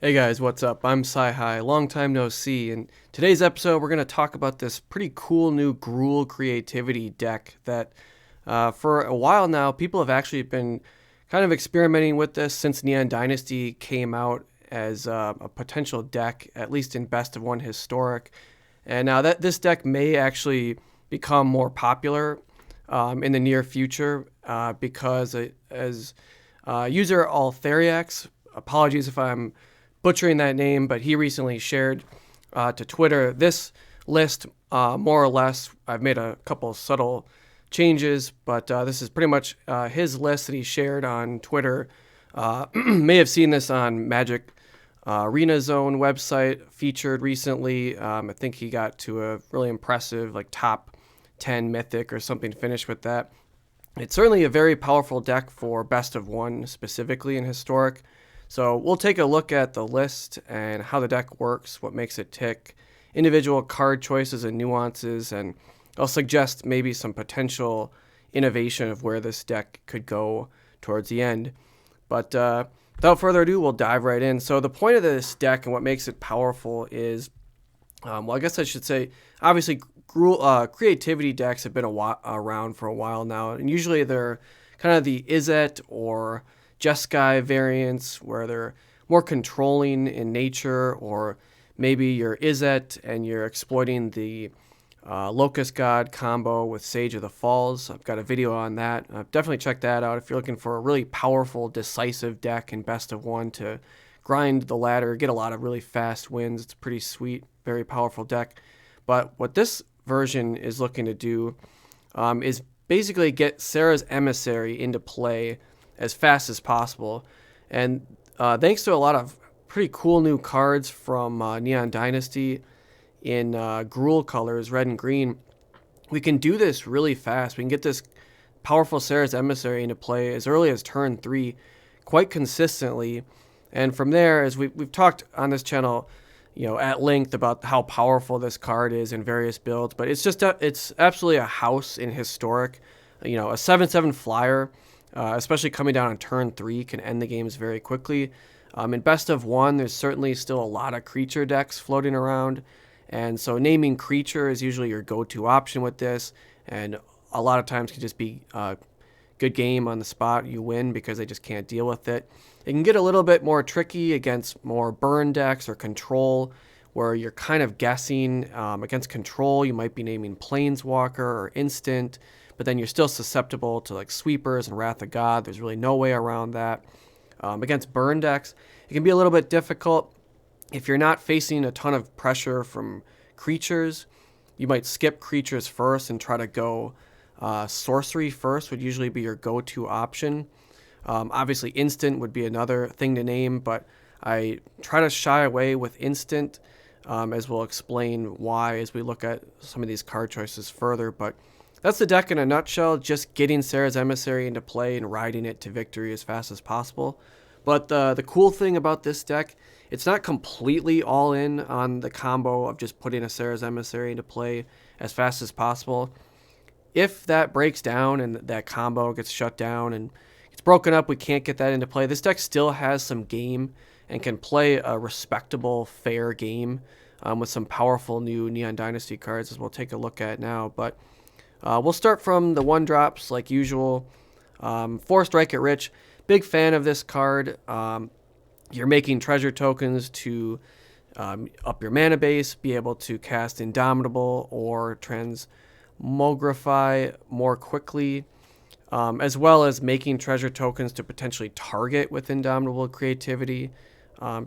Hey guys, what's up? I'm Sci-Hi, long time no see, and today's episode we're going to talk about this pretty cool new Gruul Creativity deck that for a while now people have actually been kind of experimenting with this since Neon Dynasty came out as a potential deck, at least in Best of One Historic. And now that this deck may actually become more popular in the near future because as user Altheriax, apologies if I'm butchering that name, but he recently shared to Twitter this list, more or less. I've made a couple subtle changes, but this is pretty much his list that he shared on Twitter. May have seen this on Magic Arena Zone website featured recently. I think he got to a really impressive like top 10 mythic or something finished with that. It's certainly a very powerful deck for Best of One, specifically in Historic. So we'll take a look at the list and how the deck works, what makes it tick, individual card choices and nuances, and I'll suggest maybe some potential innovation of where this deck could go towards the end. But without further ado, we'll dive right in. So the point of this deck and what makes it powerful is, well, I guess I should say, obviously, creativity decks have been around for a while now, and usually they're kind of the Izzet or Jeskai variants where they're more controlling in nature, or maybe you're Izzet and you're exploiting the Locust God combo with Sage of the Falls. I've got a video on that. Definitely check that out if you're looking for a really powerful, decisive deck in Best of One to grind the ladder, get a lot of really fast wins. It's a pretty sweet, very powerful deck. But what this version is looking to do is basically get Serra's Emissary into play as fast as possible. And thanks to a lot of pretty cool new cards from Neon Dynasty in Gruul colors, red and green, we can do this really fast. We can get this powerful Serra's Emissary into play as early as turn 3 quite consistently. And from there, as we've talked on this channel, at length about how powerful this card is in various builds, but it's absolutely a house in Historic. A 7/7 flyer, especially coming down on turn 3, can end the games very quickly. In Best of One, there's certainly still a lot of creature decks floating around, and so naming creature is usually your go-to option with this, and a lot of times can just be a good game on the spot. You win because they just can't deal with it. It can get a little bit more tricky against more burn decks or control, where you're kind of guessing. Against control, you might be naming Planeswalker or Instant, but then you're still susceptible to like Sweepers and Wrath of God. There's really no way around that. Against burn decks, it can be a little bit difficult. If you're not facing a ton of pressure from creatures, you might skip creatures first and try to go sorcery first would usually be your go-to option. Obviously, Instant would be another thing to name, but I try to shy away with Instant, as we'll explain why as we look at some of these card choices further. But that's the deck in a nutshell, just getting Serra's Emissary into play and riding it to victory as fast as possible. But the cool thing about this deck, it's not completely all in on the combo of just putting a Serra's Emissary into play as fast as possible. If that breaks down and that combo gets shut down and it's broken up, we can't get that into play, this deck still has some game and can play a respectable, fair game with some powerful new Neon Dynasty cards, as we'll take a look at now. But we'll start from the 1-drops like usual. 4 Strike It Rich. Big fan of this card. You're making treasure tokens to up your mana base, be able to cast Indomitable or Transmogrify more quickly, as well as making treasure tokens to potentially target with Indomitable Creativity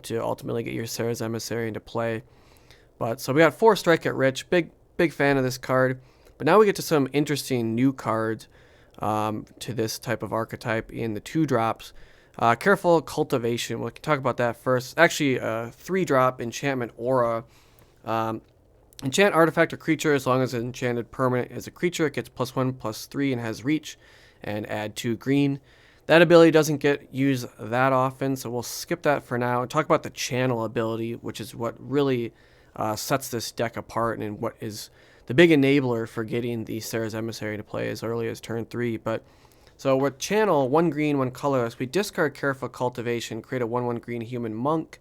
to ultimately get your Serra's Emissary into play. But so we got 4 Strike It Rich. Big fan of this card. But now we get to some interesting new cards to this type of archetype in the 2-drops. Careful Cultivation. We'll talk about that first. Actually, 3-drop Enchantment Aura. Enchant artifact or creature as long as an enchanted permanent is a creature. It gets +1/+3 and has reach, and add 2 green. That ability doesn't get used that often, so we'll skip that for now and talk about the channel ability, which is what really sets this deck apart and what is the big enabler for getting the Serra's Emissary to play as early as turn 3. But so with channel, 1 green, 1 colorless, we discard Careful Cultivation, create a 1/1 green human monk,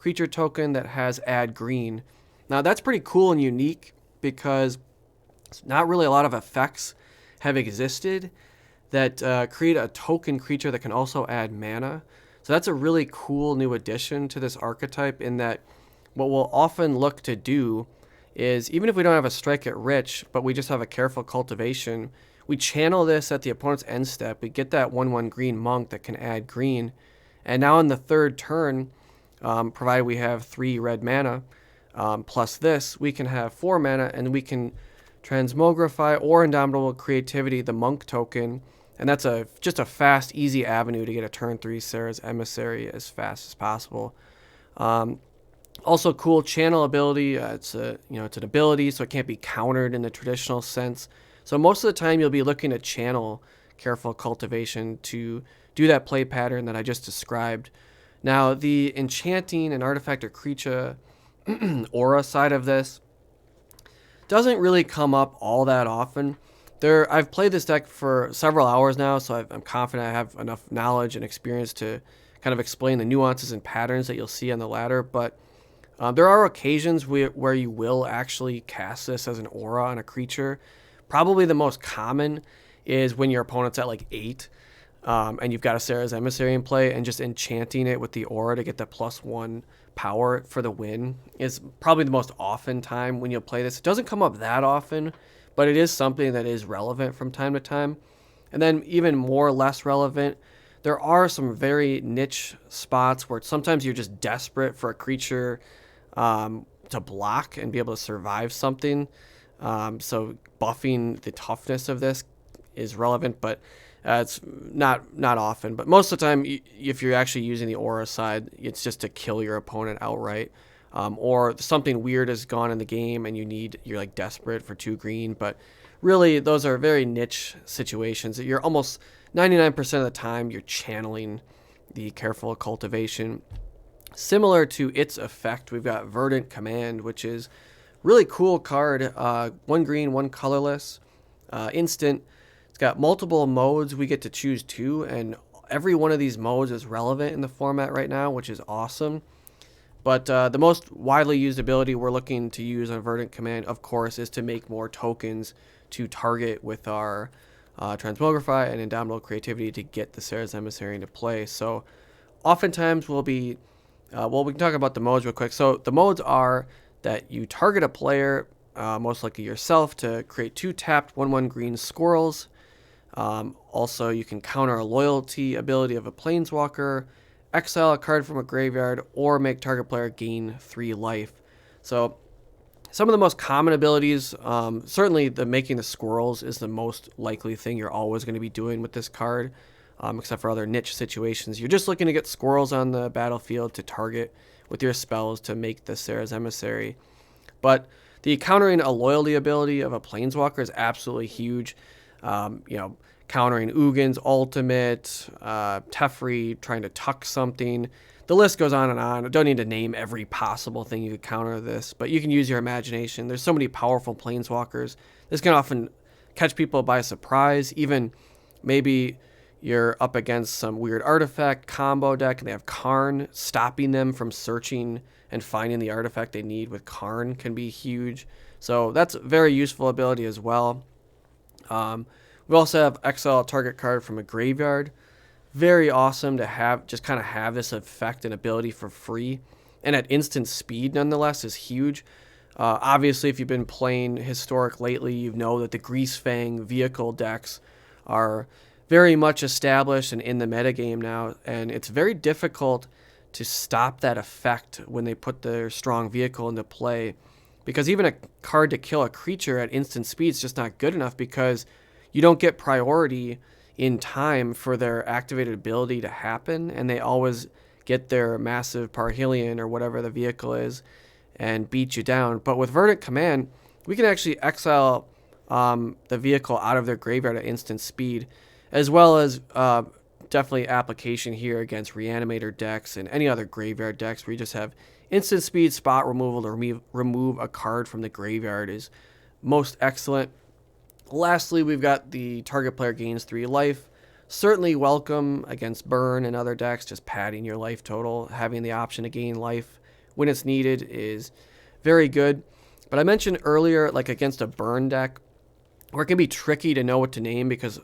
creature token that has add green. Now that's pretty cool and unique because not really a lot of effects have existed that create a token creature that can also add mana. So that's a really cool new addition to this archetype, in that what we'll often look to do is, even if we don't have a strike at rich, but we just have a Careful Cultivation, we channel this at the opponent's end step. We get that 1/1 green monk that can add green. And now in the third turn, provided we have 3 red mana, plus this, we can have 4 mana, and we can Transmogrify or Indomitable Creativity, the monk token. And that's just a fast, easy avenue to get a turn 3 Serra's Emissary as fast as possible. Also cool channel ability. It's an ability, so it can't be countered in the traditional sense. So most of the time you'll be looking to channel Careful Cultivation to do that play pattern that I just described. Now the enchanting and artifact or creature aura side of this doesn't really come up all that often. I've played this deck for several hours now, so I'm confident I have enough knowledge and experience to kind of explain the nuances and patterns that you'll see on the ladder. But there are occasions where you will actually cast this as an aura on a creature. Probably the most common is when your opponent's at like 8, and you've got a Serra's Emissary in play, and just enchanting it with the aura to get the +1 power for the win is probably the most often time when you'll play this. It doesn't come up that often, but it is something that is relevant from time to time. And then even more or less relevant, there are some very niche spots where sometimes you're just desperate for a creature to block and be able to survive something. So buffing the toughness of this is relevant, but it's not often. But most of the time, if you're actually using the aura side, it's just to kill your opponent outright. Or something weird has gone in the game and you're like desperate for 2 green. But really, those are very niche situations. You're almost 99% of the time you're channeling the Careful Cultivation. Similar to its effect, we've got Verdant Command, which is really cool card. 1 green, 1 colorless, instant. It's got multiple modes. We get to choose 2, and every one of these modes is relevant in the format right now, which is awesome. But the most widely used ability we're looking to use on Verdant Command, of course, is to make more tokens to target with our Transmogrify and Indomitable Creativity to get the Serra's Emissary into play. So oftentimes we can talk about the modes real quick. So the modes are that you target a player, most likely yourself, to create 2 tapped 1/1 green squirrels. Also, you can counter a loyalty ability of a planeswalker, exile a card from a graveyard, or make target player gain 3 life. So some of the most common abilities, certainly the making the squirrels is the most likely thing you're always going to be doing with this card, except for other niche situations. You're just looking to get squirrels on the battlefield to target with your spells to make the Serra's Emissary. But the countering a loyalty ability of a planeswalker is absolutely huge. Countering Ugin's ultimate, Teferi trying to tuck something. The list goes on and on. I don't need to name every possible thing you could counter this, but you can use your imagination. There's so many powerful planeswalkers. This can often catch people by surprise. Even maybe you're up against some weird artifact combo deck and they have Karn. Stopping them from searching and finding the artifact they need with Karn can be huge. So that's a very useful ability as well. We also have exile a target card from a graveyard. Very awesome to have, just kind of have this effect and ability for free. And at instant speed, nonetheless, is huge. Obviously, if you've been playing Historic lately, you know that the Greasefang vehicle decks are very much established and in the metagame now. And it's very difficult to stop that effect when they put their strong vehicle into play. Because even a card to kill a creature at instant speed is just not good enough, because you don't get priority in time for their activated ability to happen, and they always get their massive Parhelion or whatever the vehicle is and beat you down. But with Verdant Command, we can actually exile the vehicle out of their graveyard at instant speed, as well as definitely application here against Reanimator decks and any other graveyard decks where you just have instant speed, spot removal to remove a card from the graveyard is most excellent. Lastly, we've got the target player gains 3 life. Certainly welcome against burn and other decks, just padding your life total. Having the option to gain life when it's needed is very good. But I mentioned earlier, like against a burn deck, where it can be tricky to know what to name because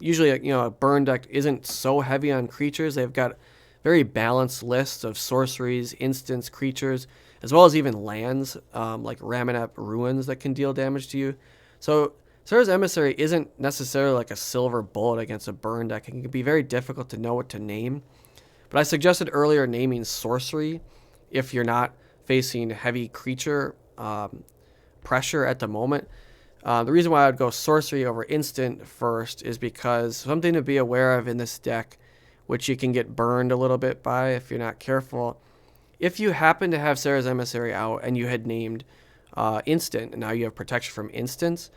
usually, a burn deck isn't so heavy on creatures. They've got very balanced lists of sorceries, instants, creatures, as well as even lands like Ramanap Ruins that can deal damage to you. So Serra's Emissary isn't necessarily like a silver bullet against a burn deck. It can be very difficult to know what to name. But I suggested earlier naming sorcery if you're not facing heavy creature pressure at the moment. The reason why I would go sorcery over instant first is because something to be aware of in this deck, which you can get burned a little bit by if you're not careful. If you happen to have Serra's Emissary out and you had named instant, and now you have protection from instants,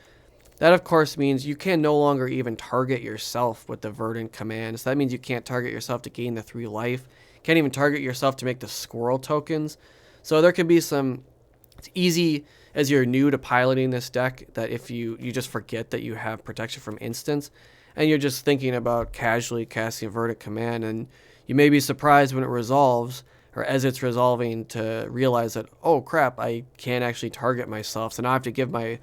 that of course means you can no longer even target yourself with the Verdant Command. So that means you can't target yourself to gain the 3 life. Can't even target yourself to make the squirrel tokens. So there can be some, it's easy as you're new to piloting this deck that if you just forget that you have protection from instants and you're just thinking about casually casting a Verdant Command, and you may be surprised when it resolves or as it's resolving to realize that, oh crap, I can't actually target myself. So now I have to give my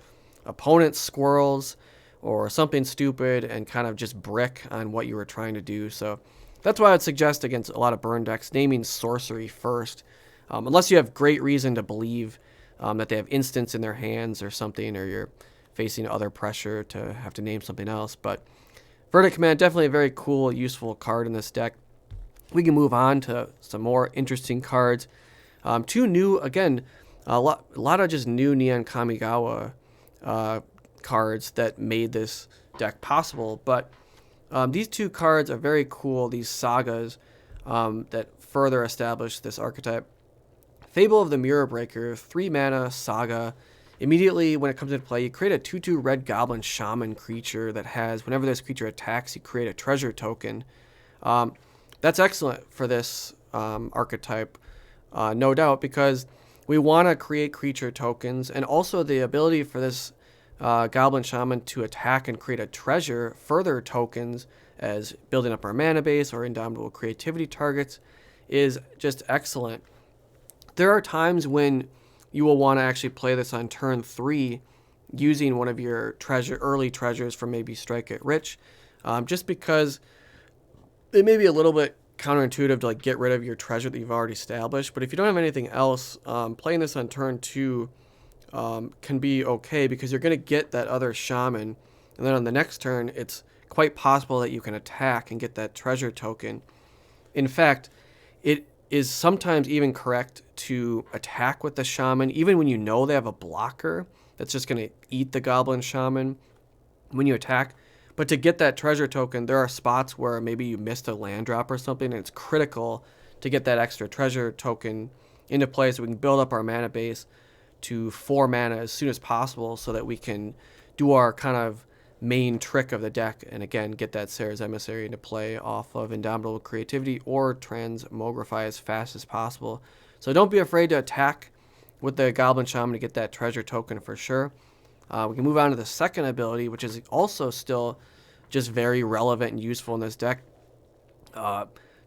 opponent squirrels or something stupid and kind of just brick on what you were trying to do. So that's why I'd suggest against a lot of burn decks naming sorcery first, unless you have great reason to believe that they have instants in their hands or something, or you're facing other pressure to have to name something else. But Verdant Command, definitely a very cool, useful card in this deck. We can move on to some more interesting cards. 2 new, again, a lot of just new Neon Kamigawa cards that made this deck possible. But these 2 cards are very cool, these sagas that further establish this archetype. Fable of the Mirror Breaker, 3 mana saga. Immediately when it comes into play, you create a 2/2 red goblin shaman creature that has, whenever this creature attacks, you create a treasure token. That's excellent for this archetype, no doubt, because we want to create creature tokens, and also the ability for this goblin shaman to attack and create a treasure further tokens as building up our mana base or Indomitable Creativity targets is just excellent. There are times when you will want to actually play this on turn 3 using one of your early treasures from maybe Strike It Rich, just because it may be a little bit counterintuitive to like get rid of your treasure that you've already established. But if you don't have anything else, playing this on turn 2 can be okay because you're going to get that other shaman, and then on the next turn it's quite possible that you can attack and get that treasure token. In fact, it is sometimes even correct to attack with the shaman even when you know they have a blocker that's just going to eat the goblin shaman when you attack. But to get that treasure token, there are spots where maybe you missed a land drop or something, and it's critical to get that extra treasure token into play so we can build up our mana base to 4 mana as soon as possible so that we can do our kind of main trick of the deck, and again get that Serra's Emissary into play off of Indomitable Creativity or Transmogrify as fast as possible. So don't be afraid to attack with the Goblin Shaman to get that treasure token for sure. We can move on to the second ability, which is also still just very relevant and useful in this deck.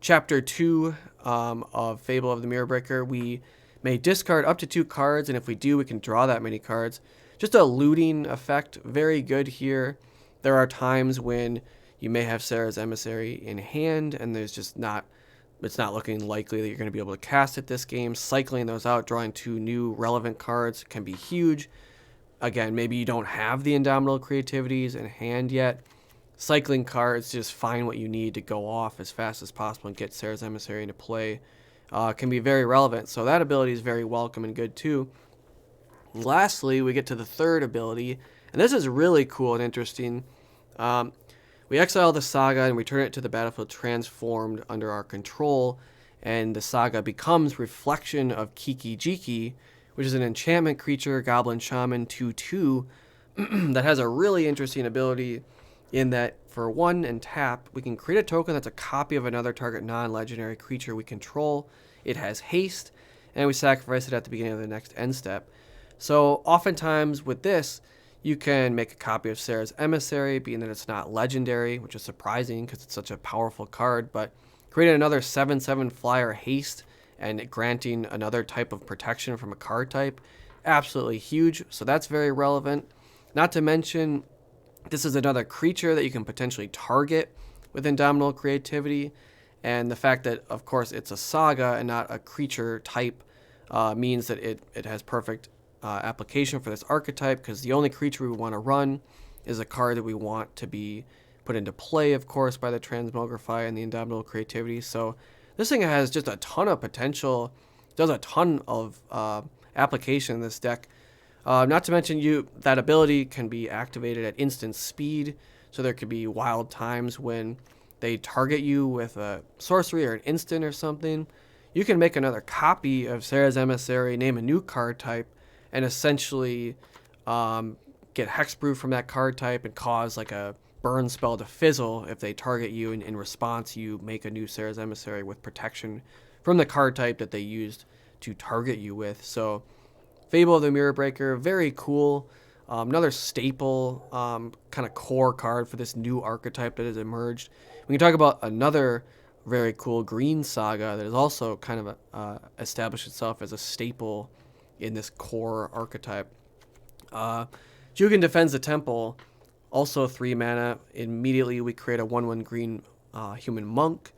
Chapter 2 of Fable of the Mirror Breaker, we may discard up to 2 cards, and if we do, we can draw that many cards. Just a looting effect, very good here. There are times when you may have Serra's Emissary in hand, and there's just it's not looking likely that you're going to be able to cast it this game. Cycling those out, drawing 2 new relevant cards can be huge. Again, maybe you don't have the Indomitable Creativities in hand yet. Cycling cards, just find what you need to go off as fast as possible and get Serra's Emissary into play can be very relevant. So that ability is very welcome and good too. Lastly, we get to the third ability, and this is really cool and interesting. We exile the saga and return it to the battlefield transformed under our control, and the saga becomes Reflection of Kiki Jiki, which is an enchantment creature, Goblin Shaman 2/2, that has a really interesting ability in that for 1 and tap, we can create a token that's a copy of another target non-legendary creature we control. It has haste, and we sacrifice it at the beginning of the next end step. So oftentimes with this, you can make a copy of Serra's Emissary, being that it's not legendary, which is surprising because it's such a powerful card, but create another 7/7 flyer haste and granting another type of protection from a card type. Absolutely huge. So that's very relevant. Not to mention, this is another creature that you can potentially target with Indomitable Creativity. And the fact that, of course, it's a saga and not a creature type means that it has perfect application for this archetype, because the only creature we want to run is a card that we want to be put into play, of course, by the Transmogrify and the Indomitable Creativity. So this thing has just a ton of potential, does a ton of application in this deck. Not to mention, that ability can be activated at instant speed, so there could be wild times when they target you with a sorcery or an instant or something. You can make another copy of Serra's Emissary, name a new card type, and essentially get Hexproof from that card type and cause like a burn spell to fizzle if they target you, and in response you make a new Serra's Emissary with protection from the card type that they used to target you with. So Fable of the Mirror Breaker, very cool. Another staple kind of core card for this new archetype that has emerged. We can talk about another very cool Green Saga that has also kind of established itself as a staple in this core archetype. Jugan Defends the Temple, also 3 mana. Immediately we create a 1/1 green human monk.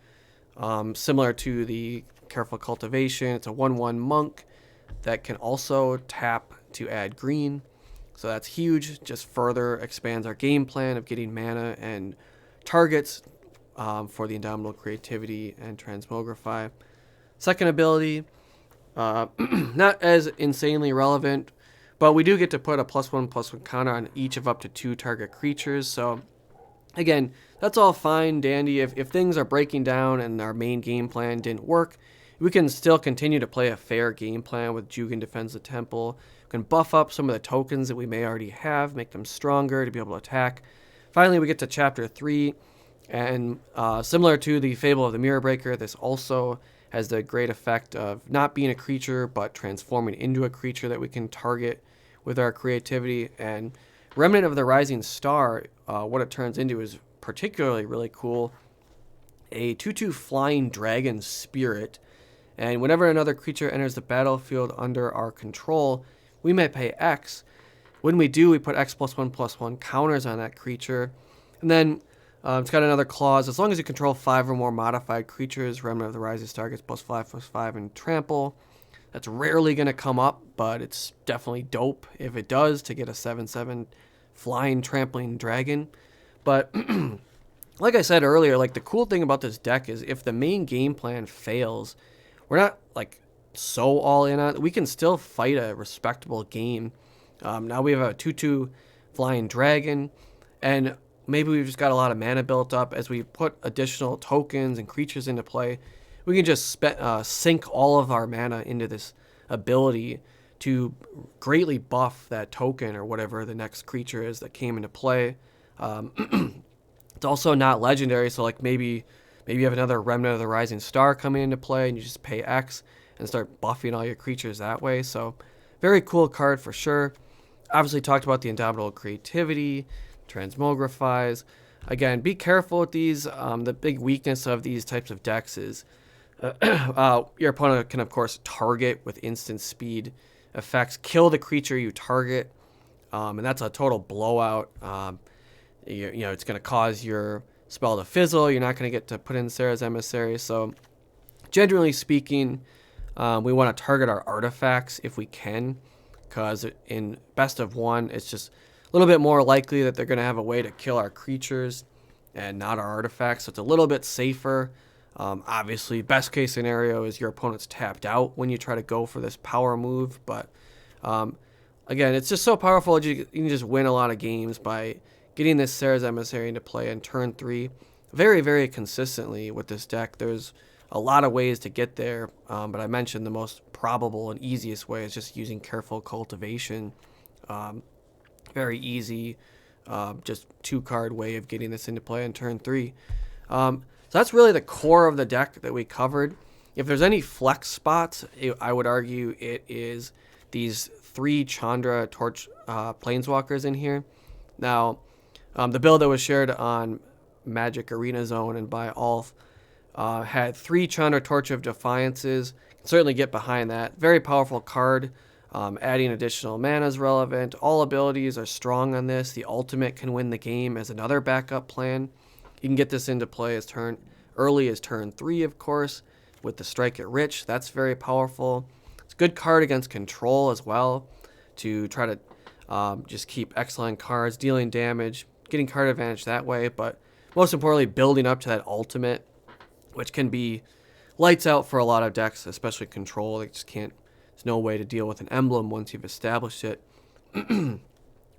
Similar to the Careful Cultivation, it's a 1/1 monk that can also tap to add green. So that's huge, just further expands our game plan of getting mana and targets for the Indomitable Creativity and Transmogrify. Second ability, not as insanely relevant, but we do get to put a +1/+1 counter on each of up to 2 target creatures. So again, that's all fine, dandy. If things are breaking down and our main game plan didn't work, we can still continue to play a fair game plan with Jugan Defends the Temple. We can buff up some of the tokens that we may already have, make them stronger to be able to attack. Finally, we get to Chapter 3, and similar to the Fable of the Mirror Breaker, this also has the great effect of not being a creature, but transforming into a creature that we can target with our creativity. And Remnant of the Rising Star, what it turns into is particularly really cool. A 2/2 flying dragon spirit. And whenever another creature enters the battlefield under our control, we may pay X. When we do, we put X +1/+1 counters on that creature. And then it's got another clause. As long as you control 5 or more modified creatures, Remnant of the Rising Star gets +5/+5 and trample. That's rarely going to come up, but it's definitely dope if it does, to get a 7/7 flying trampling dragon. But like I said earlier, like the cool thing about this deck is if the main game plan fails, we're not like so all in on it. We can still fight a respectable game. Now we have a 2/2 flying dragon, and maybe we've just got a lot of mana built up. As we put additional tokens and creatures into play, we can just sink all of our mana into this ability to greatly buff that token or whatever the next creature is that came into play. It's also not legendary, so like maybe you have another Remnant of the Rising Star coming into play and you just pay X and start buffing all your creatures that way. So very cool card for sure. Obviously talked about the Indomitable Creativity, Transmogrifies. Again, be careful with these. The big weakness of these types of decks is your opponent can, of course, target with instant speed effects, kill the creature you target, and that's a total blowout. You know, it's going to cause your spell to fizzle. You're not going to get to put in Serra's Emissary. So generally speaking, we want to target our artifacts if we can, because in best of one, it's just a little bit more likely that they're going to have a way to kill our creatures and not our artifacts. So it's a little bit safer. Obviously, best case scenario is your opponent's tapped out when you try to go for this power move. But again, it's just so powerful that you can just win a lot of games by getting this Serra's Emissary into play in turn 3 very, very consistently with this deck. There's a lot of ways to get there, but I mentioned the most probable and easiest way is just using Careful Cultivation. Very easy, just 2-card way of getting this into play in turn 3. So that's really the core of the deck that we covered. If there's any flex spots, I would argue it is these 3 Chandra Torch Planeswalkers in here. Now, the build that was shared on Magic Arena Zone and by Alf had 3 Chandra Torch of Defiances. certainly get behind that. Very powerful card. Adding additional mana is relevant. All abilities are strong on this. The ultimate can win the game as another backup plan. You can get this into play as early as turn 3, of course, with the Strike It Rich. That's very powerful. It's a good card against control as well, to try to just keep excellent cards, dealing damage, getting card advantage that way, but most importantly, building up to that ultimate, which can be lights out for a lot of decks, especially control. They just can't, there's no way to deal with an emblem once you've established it.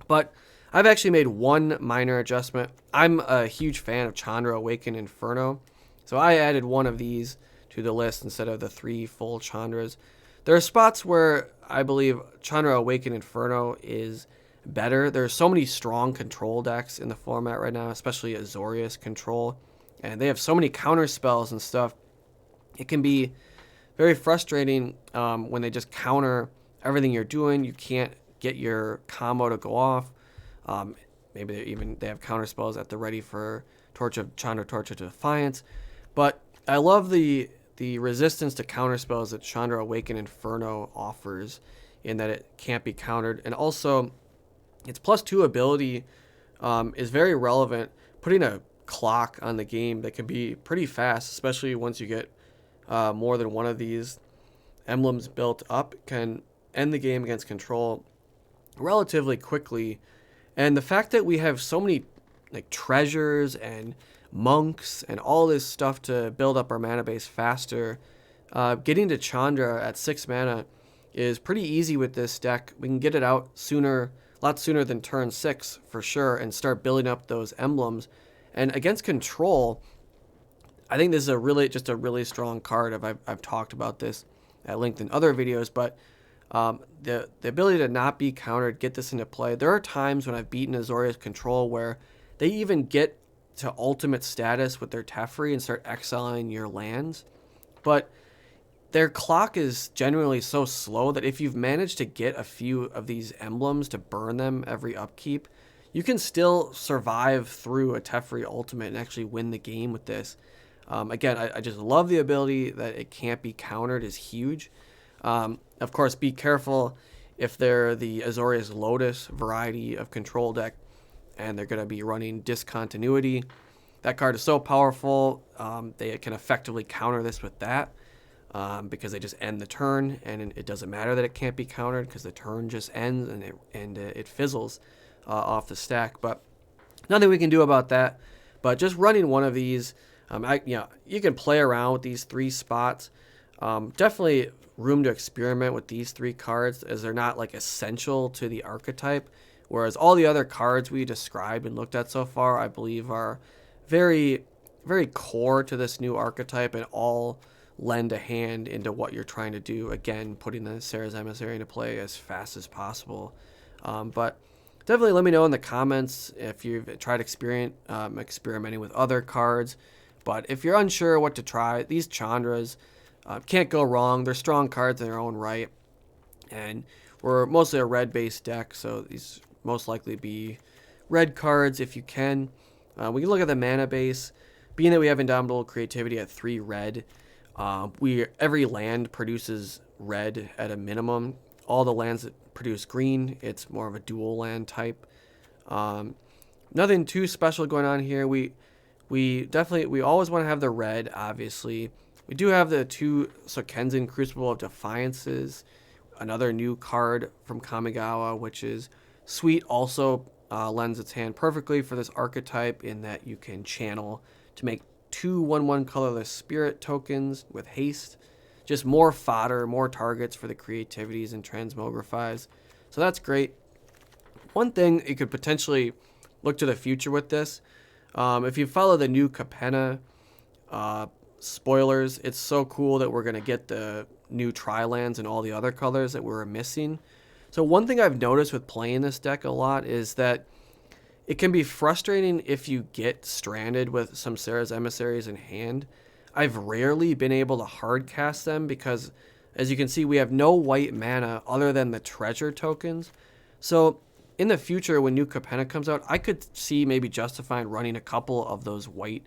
But I've actually made one minor adjustment. I'm a huge fan of Chandra Awaken Inferno, so I added one of these to the list instead of the 3 full Chandras. There are spots where I believe Chandra Awaken Inferno is better. There's so many strong control decks in the format right now, especially Azorius control, and they have so many counter spells and stuff. It can be very frustrating when they just counter everything you're doing. You can't get your combo to go off. Maybe they have counter spells at the ready for Chandra Torch of Defiance. But I love the resistance to counter spells that Chandra Awaken Inferno offers, in that it can't be countered. And also, its +2 ability is very relevant, putting a clock on the game that can be pretty fast, especially once you get more than one of these emblems built up. Can end the game against control relatively quickly. And the fact that we have so many like treasures and monks and all this stuff to build up our mana base faster, getting to Chandra at 6 mana is pretty easy with this deck. We can get it out sooner, a lot sooner than turn 6 for sure, and start building up those emblems. And against control, I think this is just a really strong card. I've talked about this at length in other videos, but the ability to not be countered, get this into play. There are times when I've beaten Azorius control where they even get to ultimate status with their Teferi and start exiling your lands, but their clock is generally so slow that if you've managed to get a few of these emblems to burn them every upkeep, you can still survive through a Teferi ultimate and actually win the game with this. Again, I just love the ability that it can't be countered is huge. Of course, be careful if they're the Azorius Lotus variety of control deck and they're going to be running Discontinuity. That card is so powerful. They can effectively counter this with that because they just end the turn, and it doesn't matter that it can't be countered because the turn just ends and it fizzles off the stack. But nothing we can do about that. But just running one of these, you can play around with these 3 spots. Definitely room to experiment with these 3 cards, as they're not like essential to the archetype, whereas all the other cards we described and looked at so far, I believe, are very, very core to this new archetype and all lend a hand into what you're trying to do. Again, putting the Serra's Emissary into play as fast as possible. But definitely let me know in the comments if you've tried experimenting with other cards. But if you're unsure what to try, these Chandras can't go wrong. They're strong cards in their own right. And we're mostly a red-based deck, so these most likely be red cards if you can. We can look at the mana base. Being that we have Indomitable Creativity at 3 red, every land produces red at a minimum. All the lands that produce green, it's more of a dual land type. Nothing too special going on here. We always want to have the red, obviously. We do have the 2 Sokenzan Crucible of Defiances, another new card from Kamigawa, which is sweet. Also lends its hand perfectly for this archetype in that you can channel to make 2 1/1 colorless spirit tokens with haste. Just more fodder, more targets for the creativities and transmogrifies. So that's great. One thing you could potentially look to the future with this, if you follow the new Capenna spoilers, it's so cool that we're going to get the new tri-lands and all the other colors that we were missing. So one thing I've noticed with playing this deck a lot is that it can be frustrating if you get stranded with some Serra's Emissaries in hand. I've rarely been able to hard cast them because, as you can see, we have no white mana other than the treasure tokens. So in the future, when new Capenna comes out, I could see maybe justifying running a couple of those white,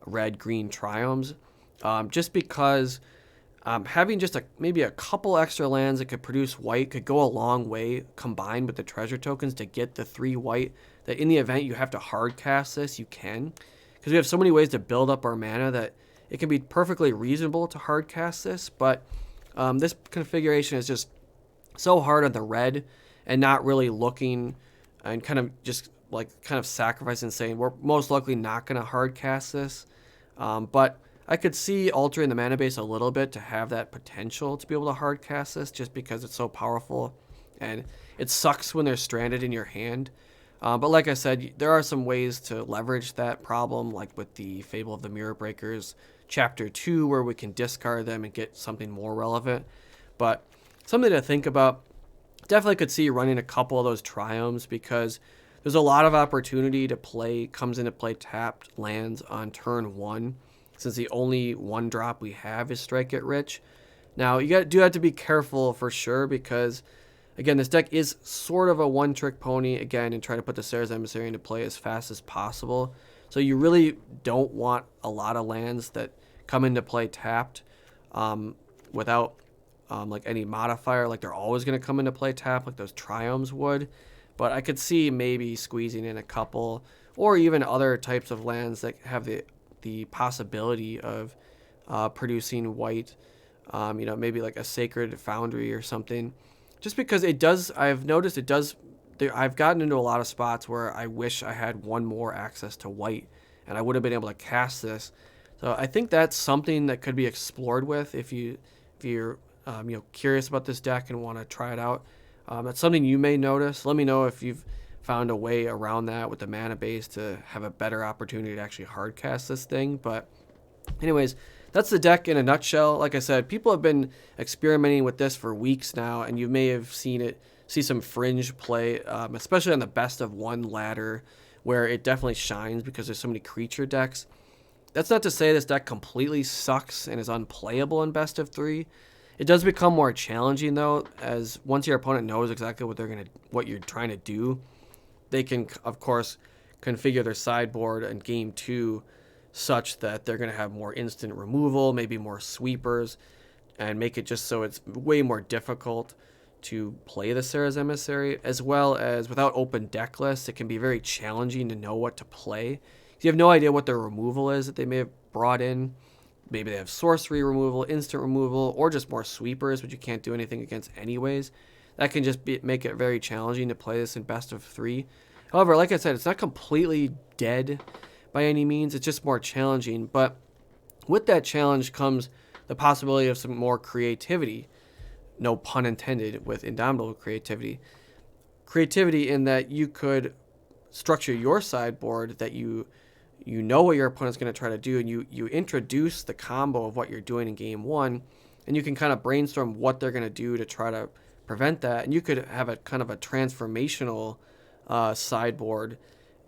red, green triomes, just because Having just maybe a couple extra lands that could produce white could go a long way combined with the treasure tokens to get the 3 white, that in the event you have to hard cast this, you can. Because we have so many ways to build up our mana that it can be perfectly reasonable to hard cast this, but this configuration is just so hard on the red and not really looking and kind of sacrificing, saying we're most likely not going to hard cast this. But I could see altering the mana base a little bit to have that potential to be able to hard cast this, just because it's so powerful and it sucks when they're stranded in your hand. But like I said, there are some ways to leverage that problem, like with the Fable of the Mirror Breakers Chapter 2, where we can discard them and get something more relevant. But something to think about. Definitely could see running a couple of those triomes, because there's a lot of opportunity to comes into play tapped lands on turn 1, since the only 1-drop we have is Strike It Rich. Now, you do have to be careful for sure, because, again, this deck is sort of a one-trick pony, again, and try to put the Serra's Emissary into play as fast as possible. So you really don't want a lot of lands that come into play tapped without like any modifier, like they're always going to come into play tapped, like those triomes would. But I could see maybe squeezing in a couple, or even other types of lands that have the possibility of producing white, maybe like a Sacred Foundry or something. Just because it does, I've noticed it does, I've gotten into a lot of spots where I wish I had one more access to white, and I would have been able to cast this. So I think that's something that could be explored with if you're curious about this deck and want to try it out. That's something you may notice. Let me know if you've found a way around that with the mana base to have a better opportunity to actually hard cast this thing. But anyways, that's the deck in a nutshell. Like I said, people have been experimenting with this for weeks now, and you may have see some fringe play, especially on the best of 1 ladder, where it definitely shines because there's so many creature decks. That's not to say this deck completely sucks and is unplayable in best of 3. It does become more challenging, though, as once your opponent knows exactly what you're trying to do, they can, of course, configure their sideboard in game 2 such that they're going to have more instant removal, maybe more sweepers, and make it just so it's way more difficult to play the Serra's Emissary, as well as without open deck lists, it can be very challenging to know what to play. You have no idea what their removal is that they may have brought in. Maybe they have sorcery removal, instant removal, or just more sweepers, which you can't do anything against anyways. That can just make it very challenging to play this in best of 3. However, like I said, it's not completely dead by any means. It's just more challenging. But with that challenge comes the possibility of some more creativity. No pun intended with Indomitable Creativity. Creativity in that you could structure your sideboard that you know what your opponent's going to try to do, and you introduce the combo of what you're doing in game 1, and you can kind of brainstorm what they're going to do to try to prevent that. And you could have a kind of a transformational sideboard,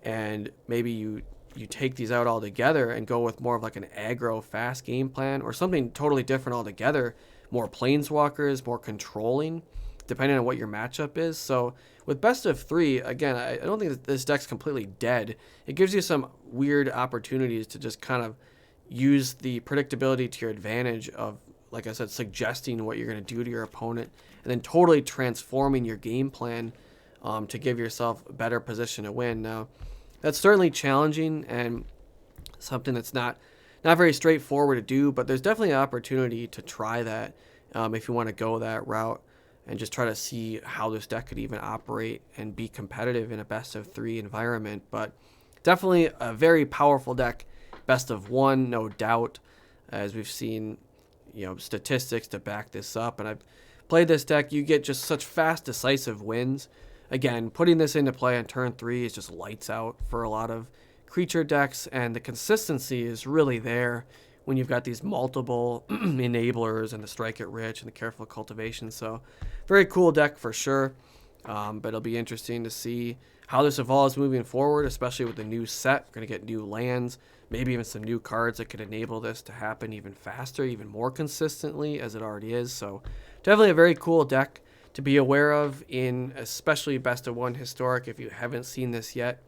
and maybe you take these out all together and go with more of like an aggro fast game plan, or something totally different altogether, more planeswalkers, more controlling, depending on what your matchup is. So with best of 3, again, I don't think that this deck's completely dead. It gives you some weird opportunities to just kind of use the predictability to your advantage of, like I said, suggesting what you're going to do to your opponent, and then totally transforming your game plan to give yourself a better position to win. Now, that's certainly challenging and something that's not very straightforward to do, but there's definitely an opportunity to try that if you want to go that route and just try to see how this deck could even operate and be competitive in a best of 3 environment. But definitely a very powerful deck, best of 1, no doubt, as we've seen statistics to back this up. And I've played this deck, you get just such fast, decisive wins. Again, putting this into play on turn 3 is just lights out for a lot of creature decks, and the consistency is really there when you've got these multiple enablers and the Strike It Rich and the Careful Cultivation. So very cool deck for sure, but it'll be interesting to see how this evolves moving forward, especially with the new set. We're going to get new lands, maybe even some new cards that could enable this to happen even faster, even more consistently as it already is. So definitely a very cool deck to be aware of in especially best of 1 historic if you haven't seen this yet.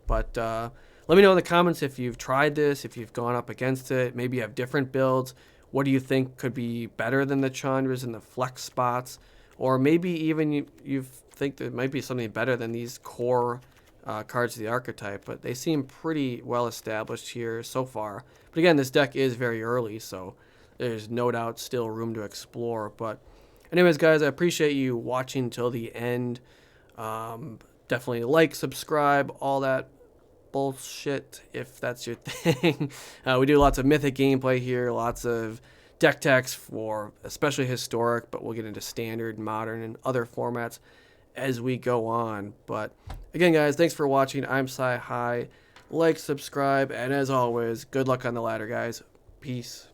But let me know in the comments if you've tried this, if you've gone up against it, maybe you have different builds, what do you think could be better than the Chandras in the flex spots? Or maybe even you think there might be something better than these core cards of the archetype, but they seem pretty well established here so far. But again, this deck is very early, so there's no doubt still room to explore. But anyways, guys, I appreciate you watching till the end. Definitely like, subscribe, all that bullshit if that's your thing. We do lots of mythic gameplay here, lots of deck techs for especially historic, but we'll get into standard, modern, and other formats as we go on. But again, guys, thanks for watching. I'm Sci High. Like, subscribe, and as always, good luck on the ladder, guys. Peace.